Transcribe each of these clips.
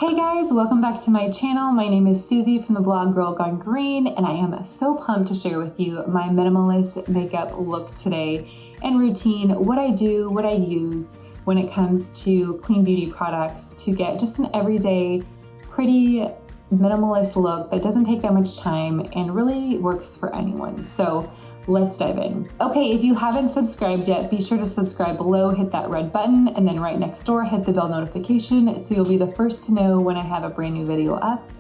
Hey guys, welcome back to my channel. My name is Susie from the blog Girl Gone Green, and I am so pumped to share with you my minimalist makeup look today and routine, what I do, what I use when it comes to clean beauty products to get just an everyday, pretty minimalist look that doesn't take that much time and really works for anyone. So let's dive in. Okay, if you haven't subscribed yet, be sure to subscribe below, hit that red button, and then right next door, hit the bell notification so you'll be the first to know when I have a brand new video up.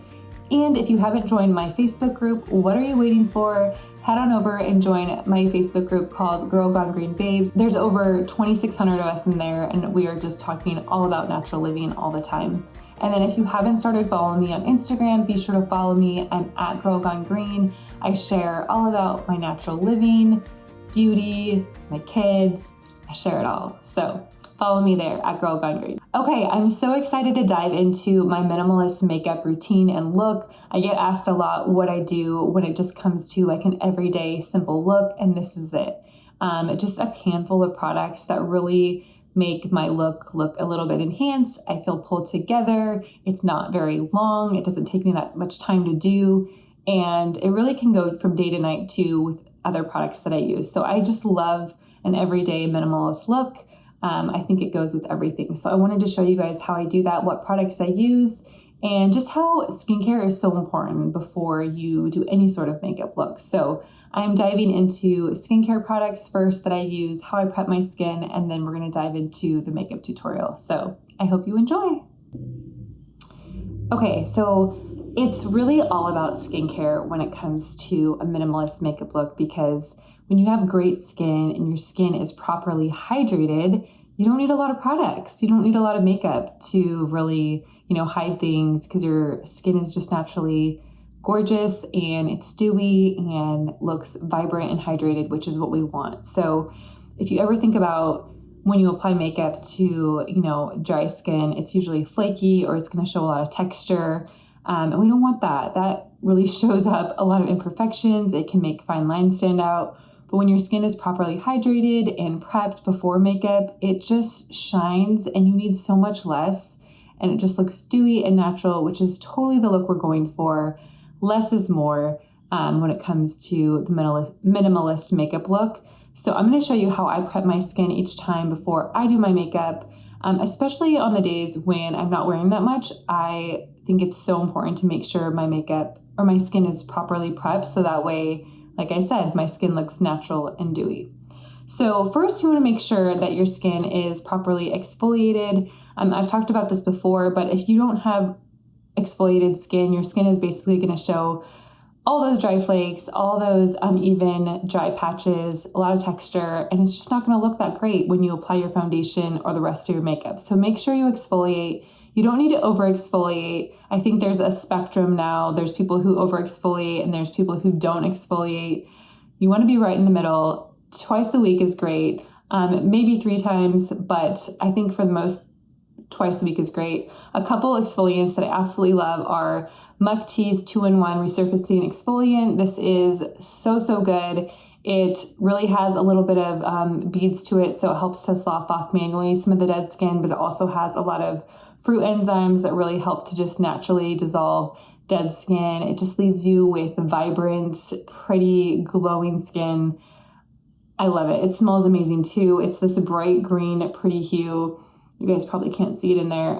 And if you haven't joined my Facebook group, what are you waiting for? Head on over and join my Facebook group called Girl Gone Green Babes. There's over 2,600 of us in there, and we are just talking all about natural living all the time. And then if you haven't started following me on Instagram, be sure to follow me. I'm at Girl Gone Green. I share all about my natural living, beauty, my kids. I share it all. So follow me there at Girl Gone Green. Okay, I'm so excited to dive into my minimalist makeup routine and look. I get asked a lot what I do when it just comes to like an everyday simple look, and this is it. Just a handful of products that really make my look a little bit enhanced. I feel pulled together. It's not very long. It doesn't take me that much time to do. And it really can go from day to night too with other products that I use. So I just love an everyday minimalist look. I think it goes with everything. So I wanted to show you guys how I do that, what products I use, and just how skincare is so important before you do any sort of makeup look. So I'm diving into skincare products first that I use, how I prep my skin, and then we're going to dive into the makeup tutorial. So I hope you enjoy. Okay, so it's really all about skincare when it comes to a minimalist makeup look, because when you have great skin and your skin is properly hydrated, you don't need a lot of products. You don't need a lot of makeup to really, hide things, because your skin is just naturally gorgeous and it's dewy and looks vibrant and hydrated, which is what we want. So if you ever think about when you apply makeup to, dry skin, it's usually flaky or it's going to show a lot of texture. And we don't want that. That really shows up a lot of imperfections. It can make fine lines stand out. But when your skin is properly hydrated and prepped before makeup, it just shines and you need so much less. And it just looks dewy and natural, which is totally the look we're going for. Less is more when it comes to the minimalist makeup look. So I'm going to show you how I prep my skin each time before I do my makeup, especially on the days when I'm not wearing that much. I think it's so important to make sure my makeup or my skin is properly prepped, so that way, like I said, my skin looks natural and dewy. So first, you want to make sure that your skin is properly exfoliated. I've talked about this before, but if you don't have exfoliated skin, your skin is basically going to show all those dry flakes, all those uneven dry patches, a lot of texture, and it's just not going to look that great when you apply your foundation or the rest of your makeup. So make sure you exfoliate. You don't need to over exfoliate. I think there's a spectrum now. There's people who over exfoliate and there's people who don't exfoliate. You want to be right in the middle. Twice a week is great. Maybe 3 times, but I think for the most, twice a week is great. A couple exfoliants that I absolutely love are Muck Tea's 2-in-1 Resurfacing Exfoliant. This is so good. It really has a little bit of beads to it, so it helps to slough off manually some of the dead skin, but it also has a lot of fruit enzymes that really help to just naturally dissolve dead skin. It just leaves you with vibrant, pretty, glowing skin. I love it. It smells amazing too. It's this bright green, pretty hue. You guys probably can't see it in there,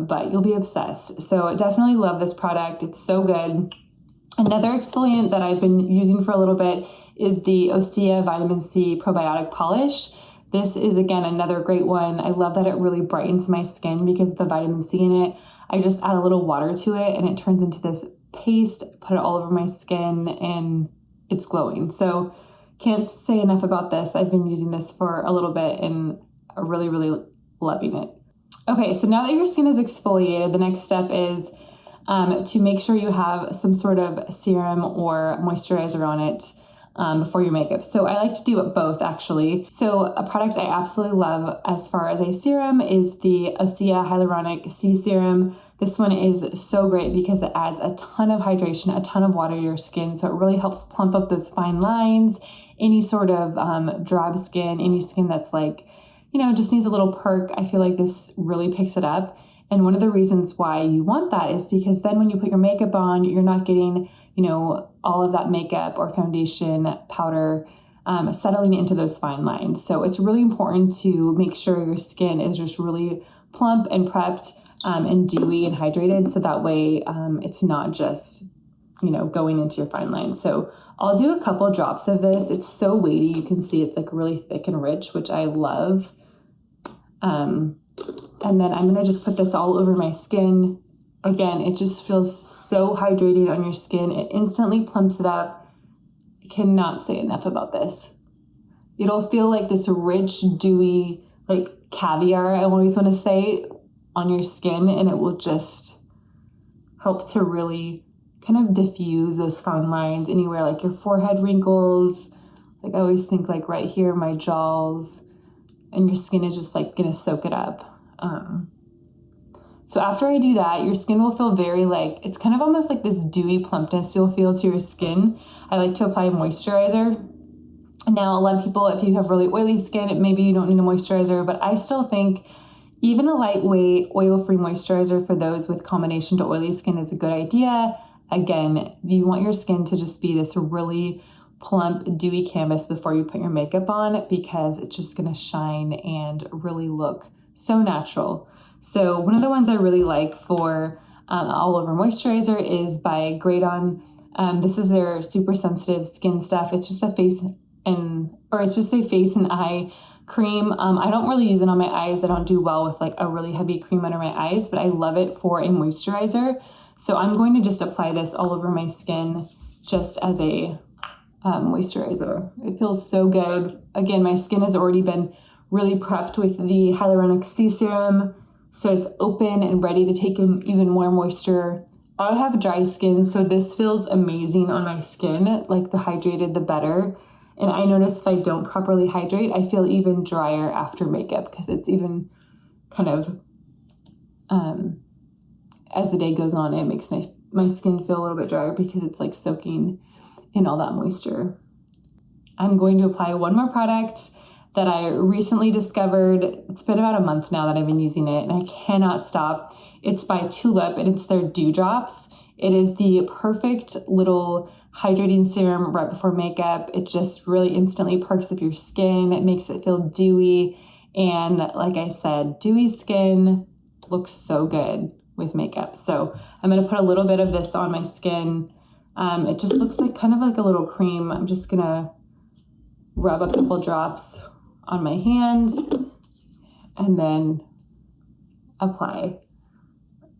but you'll be obsessed. So I definitely love this product. It's so good. Another exfoliant that I've been using for a little bit is the Ocea Vitamin C Probiotic Polish. This is, again, another great one. I love that it really brightens my skin because of the vitamin C in it. I just add a little water to it and it turns into this paste, put it all over my skin, and it's glowing. So can't say enough about this. I've been using this for a little bit and really loving it. Okay, so now that your skin is exfoliated, the next step is to make sure you have some sort of serum or moisturizer on it before your makeup. So I like to do it both, actually. So a product I absolutely love as far as a serum is the Ocea Hyaluronic C Serum. This one is so great because it adds a ton of hydration, a ton of water to your skin. So it really helps plump up those fine lines, any sort of drab skin, any skin that's like, just needs a little perk. I feel like this really picks it up. And one of the reasons why you want that is because then when you put your makeup on, you're not getting, all of that makeup or foundation powder settling into those fine lines. So it's really important to make sure your skin is just really plump and prepped and dewy and hydrated. So that way it's not just, going into your fine lines. So I'll do a couple drops of this. It's so weighty. You can see it's like really thick and rich, which I love. And then I'm going to just put this all over my skin. Again, it just feels so hydrating on your skin. It instantly plumps it up. I cannot say enough about this. It'll feel like this rich, dewy, like caviar, I always want to say, on your skin, and it will just help to really kind of diffuse those fine lines anywhere, like your forehead wrinkles. Like I always think like right here, my jaws, and your skin is just like gonna soak it up. So after I do that, your skin will feel very like, it's kind of almost like this dewy plumpness you'll feel to your skin. I like to apply moisturizer. Now, a lot of people, if you have really oily skin, maybe you don't need a moisturizer, but I still think even a lightweight oil-free moisturizer for those with combination to oily skin is a good idea. Again, you want your skin to just be this really plump, dewy canvas before you put your makeup on, because it's just gonna shine and really look so natural. So one of the ones I really like for all over moisturizer is by Great On. This is their super sensitive skin stuff. It's just a face and eye cream. I don't really use it on my eyes. I don't do well with like a really heavy cream under my eyes, but I love it for a moisturizer. So I'm going to just apply this all over my skin just as a moisturizer. It feels so good. Again, my skin has already been really prepped with the Hyaluronic Serum, so it's open and ready to take in even more moisture. I have dry skin, so this feels amazing on my skin. Like the hydrated, the better. And I notice if I don't properly hydrate, I feel even drier after makeup, because it's even kind of, as the day goes on, it makes my skin feel a little bit drier because it's like soaking in all that moisture. I'm going to apply one more product that I recently discovered. It's been about a month now that I've been using it, and I cannot stop. It's by Tulip, and it's their Dewdrops. It is the perfect little hydrating serum right before makeup. It just really instantly perks up your skin. It makes it feel dewy. And like I said, dewy skin looks so good with makeup. So I'm going to put a little bit of this on my skin. It just looks like kind of like a little cream. I'm just going to rub a couple drops on my hand and then apply.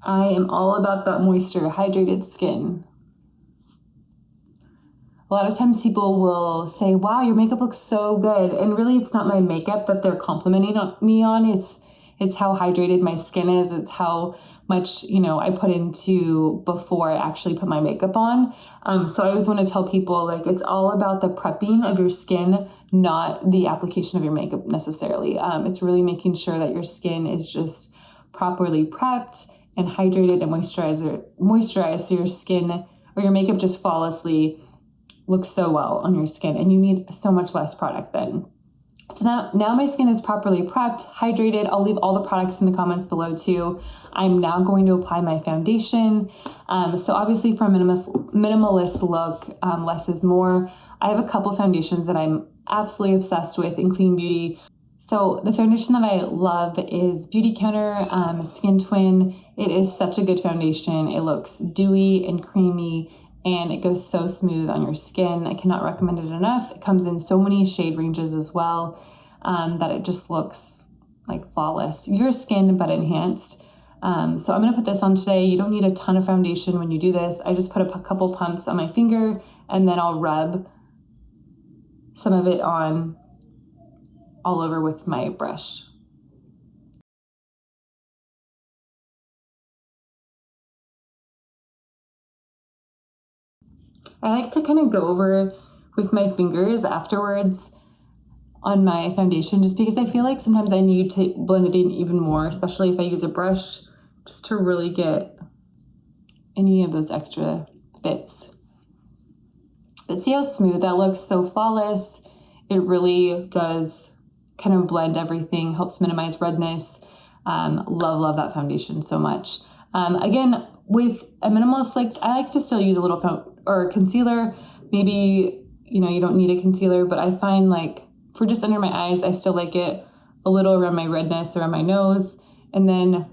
I am all about that moisture, hydrated skin. A lot of times people will say, wow, your makeup looks so good. And really it's not my makeup that they're complimenting me on. It's how hydrated my skin is. It's how much, I put into before I actually put my makeup on. So I always want to tell people, like, it's all about the prepping of your skin, not the application of your makeup necessarily. It's really making sure that your skin is just properly prepped and hydrated and moisturized so your skin or your makeup just flawlessly looks so well on your skin, and you need so much less product then. So now my skin is properly prepped, hydrated. I'll leave all the products in the comments below too. I'm now going to apply my foundation. So obviously for a minimalist look, less is more. I have a couple foundations that I'm absolutely obsessed with in clean beauty. So the foundation that I love is Beauty Counter Skin Twin. It is such a good foundation. It looks dewy and creamy, and it goes so smooth on your skin. I cannot recommend it enough. It comes in so many shade ranges as well, that it just looks like flawless. Your skin, but enhanced. So I'm gonna put this on today. You don't need a ton of foundation when you do this. I just put a couple pumps on my finger, and then I'll rub some of it on all over with my brush. I like to kind of go over with my fingers afterwards on my foundation, just because I feel like sometimes I need to blend it in even more, especially if I use a brush, just to really get any of those extra bits. But see how smooth that looks? So flawless. It really does kind of blend everything, helps minimize redness. Love that foundation so much. Again, with a minimalist look, I like to still use a little concealer. Maybe, you don't need a concealer, but I find like for just under my eyes, I still like it a little around my redness, around my nose. And then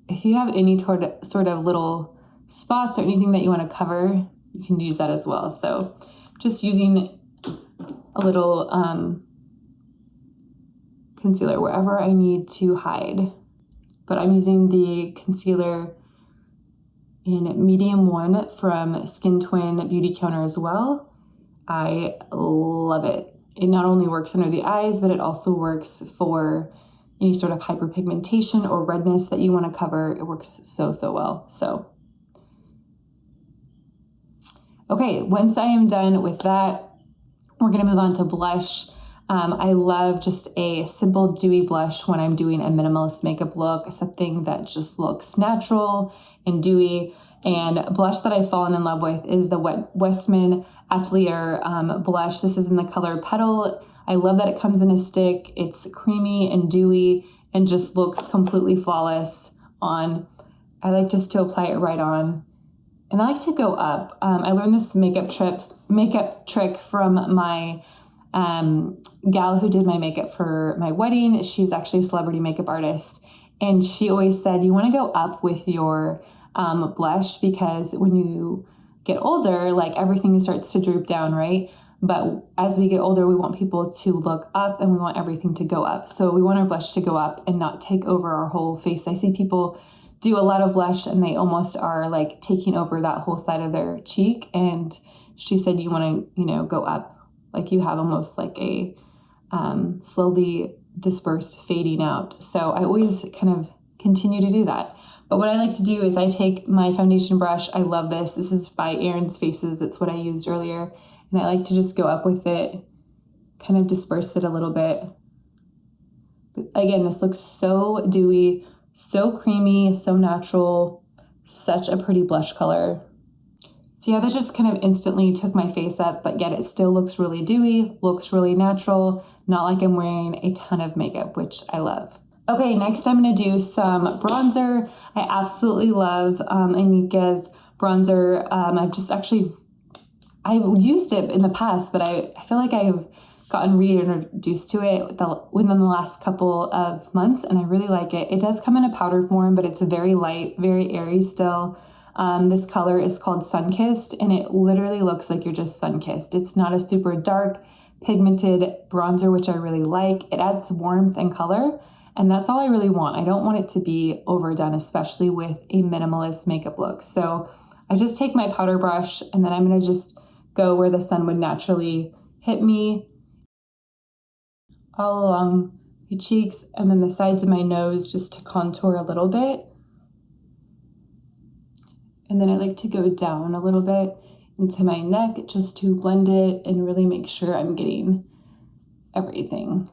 if you have any sort of little spots or anything that you want to cover, you can use that as well. So just using a little concealer wherever I need to hide. But I'm using the concealer in medium 1 from Skin Twin Beauty Counter as well. I love it. It not only works under the eyes, but it also works for any sort of hyperpigmentation or redness that you want to cover. It works so well. So, okay, once I am done with that, we're going to move on to blush. I love just a simple dewy blush when I'm doing a minimalist makeup look, something that just looks natural and dewy. And blush that I've fallen in love with is the Westman Atelier blush. This is in the color Petal. I love that it comes in a stick. It's creamy and dewy and just looks completely flawless on. I like just to apply it right on. And I like to go up. I learned this makeup trick from my gal who did my makeup for my wedding. She's actually a celebrity makeup artist. And she always said, you want to go up with your blush, because when you get older, like everything starts to droop down, right? But as we get older, we want people to look up and we want everything to go up. So we want our blush to go up and not take over our whole face. I see people do a lot of blush and they almost are like taking over that whole side of their cheek. And she said, you want to, go up. Like you have almost like a slowly dispersed fading out. So I always kind of continue to do that. But what I like to do is I take my foundation brush. I love this. This is by Erin's Faces. It's what I used earlier. And I like to just go up with it, kind of disperse it a little bit. But again, this looks so dewy, so creamy, so natural, such a pretty blush color. So yeah, that just kind of instantly took my face up, but yet it still looks really dewy, looks really natural, not like I'm wearing a ton of makeup, which I love. Okay, next I'm going to do some bronzer. I absolutely love Inika's bronzer. I've used it in the past, but I feel like I've gotten reintroduced to it within the last couple of months, and I really like it. It does come in a powder form, but it's very light, very airy still. This color is called Sunkissed, and it literally looks like you're just sun-kissed. It's not a super dark, pigmented bronzer, which I really like. It adds warmth and color, and that's all I really want. I don't want it to be overdone, especially with a minimalist makeup look. So I just take my powder brush, and then I'm going to just go where the sun would naturally hit me, all along the cheeks and then the sides of my nose, just to contour a little bit. And then I like to go down a little bit into my neck just to blend it and really make sure I'm getting everything.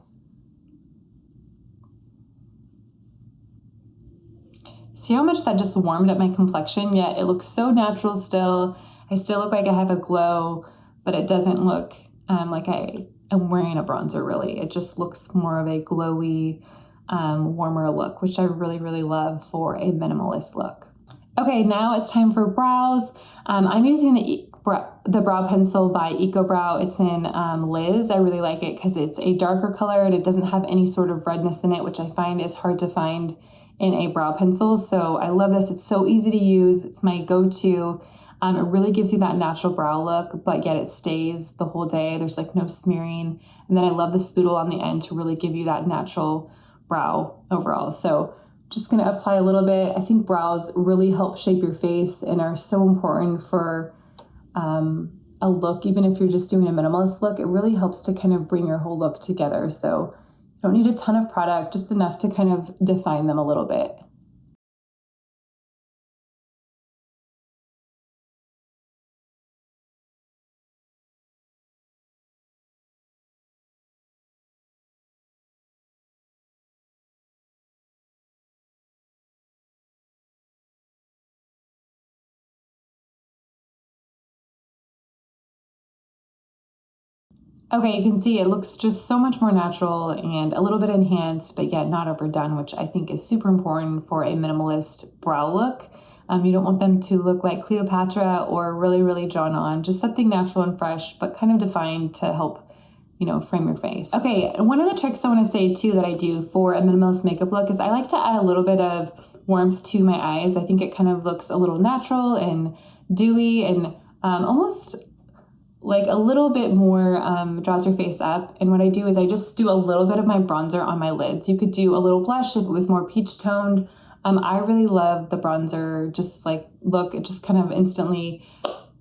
See how much that just warmed up my complexion, yet it looks so natural still. I still look like I have a glow, but it doesn't look like I am wearing a bronzer really. It just looks more of a glowy, warmer look, which I really, really love for a minimalist look. Okay, now it's time for brows. I'm using the brow pencil by EcoBrow. It's in Liz. I really like it because it's a darker color and it doesn't have any sort of redness in it, which I find is hard to find in a brow pencil. So I love this. It's so easy to use. It's my go-to. It really gives you that natural brow look, but yet it stays the whole day. There's like no smearing. And then I love the spootle on the end to really give you that natural brow overall. So just going to apply a little bit. I think brows really help shape your face and are so important for a look. Even if you're just doing a minimalist look, it really helps to kind of bring your whole look together. So you don't need a ton of product, just enough to kind of define them a little bit. Okay, you can see it looks just so much more natural and a little bit enhanced, but yet not overdone, which I think is super important for a minimalist brow look. You don't want them to look like Cleopatra or really, really drawn on, just something natural and fresh, but kind of defined to help, frame your face. Okay, one of the tricks I want to say too that I do for a minimalist makeup look is I like to add a little bit of warmth to my eyes. I think it kind of looks a little natural and dewy and almost like a little bit more draws your face up. And what I do is I just do a little bit of my bronzer on my lids. You could do a little blush if it was more peach toned. I really love the bronzer just like look. It just kind of instantly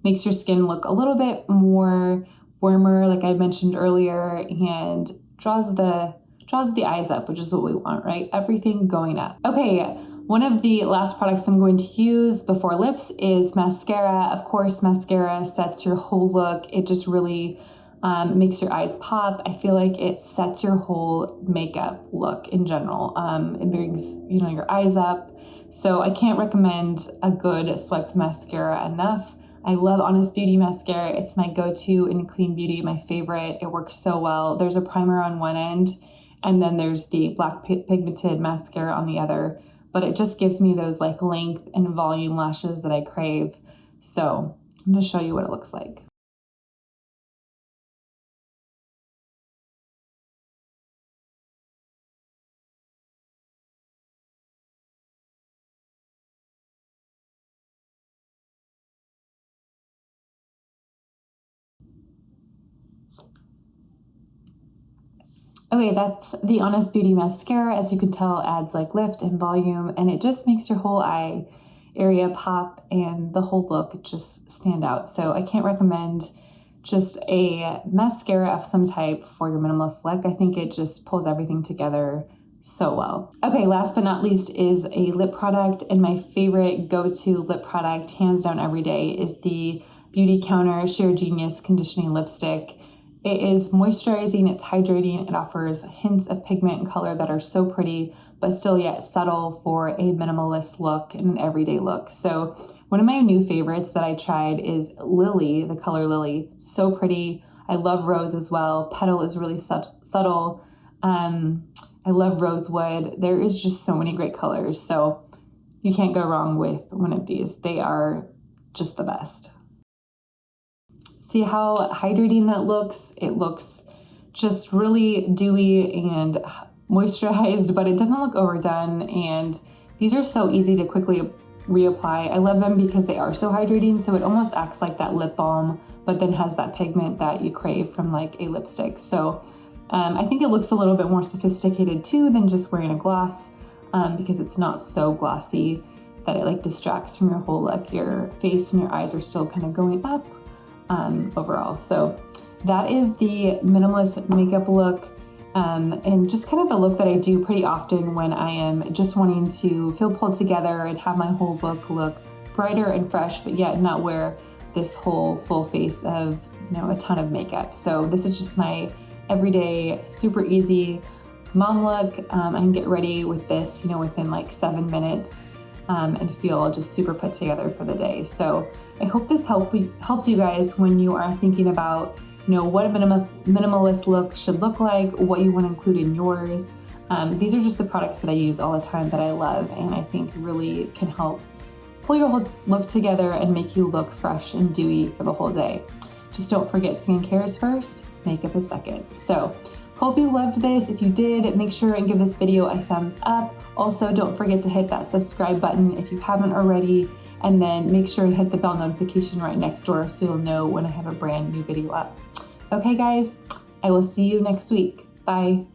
makes your skin look a little bit more warmer, like I mentioned earlier, and draws the eyes up, which is what we want, right? Everything going up. Okay, one of the last products I'm going to use before lips is mascara. Of course, mascara sets your whole look. It just really makes your eyes pop. I feel like it sets your whole makeup look in general. It brings, your eyes up. So I can't recommend a good swiped mascara enough. I love Honest Beauty mascara. It's my go-to in clean beauty, my favorite. It works so well. There's a primer on one end, and then there's the black pigmented mascara on the other. But it just gives me those like length and volume lashes that I crave. So I'm gonna show you what it looks like. Okay, that's the Honest Beauty mascara. As you can tell, adds like lift and volume, and it just makes your whole eye area pop and the whole look just stand out. So I can't recommend just a mascara of some type for your minimalist look. I think it just pulls everything together so well. Okay, last but not least is a lip product, and my favorite go-to lip product, hands down every day, is the Beauty Counter Sheer Genius Conditioning Lipstick. It is moisturizing, it's hydrating, it offers hints of pigment and color that are so pretty, but still yet subtle for a minimalist look and an everyday look. So one of my new favorites that I tried is Lily, the color Lily. So pretty. I love Rose as well. Petal is really subtle. I love Rosewood. There is just so many great colors. So you can't go wrong with one of these. They are just the best. See how hydrating that looks? It looks just really dewy and moisturized, but it doesn't look overdone. And these are so easy to quickly reapply. I love them because they are so hydrating. So it almost acts like that lip balm, but then has that pigment that you crave from like a lipstick. So I think it looks a little bit more sophisticated too than just wearing a gloss because it's not so glossy that it like distracts from your whole look. Your face and your eyes are still kind of going up. Overall. So that is the minimalist makeup look and just kind of the look that I do pretty often when I am just wanting to feel pulled together and have my whole look brighter and fresh, but yet not wear this whole full face of, a ton of makeup. So this is just my everyday, super easy mom look. I can get ready with this, within like 7 minutes. And feel just super put together for the day. So I hope this helped you guys when you are thinking about, what a minimalist look should look like, what you want to include in yours. These are just the products that I use all the time that I love, and I think really can help pull your whole look together and make you look fresh and dewy for the whole day. Just don't forget, skincare is first, makeup is second. So hope you loved this. If you did, make sure and give this video a thumbs up. Also, don't forget to hit that subscribe button if you haven't already, and then make sure to hit the bell notification right next door so you'll know when I have a brand new video up. Okay guys, I will see you next week. Bye.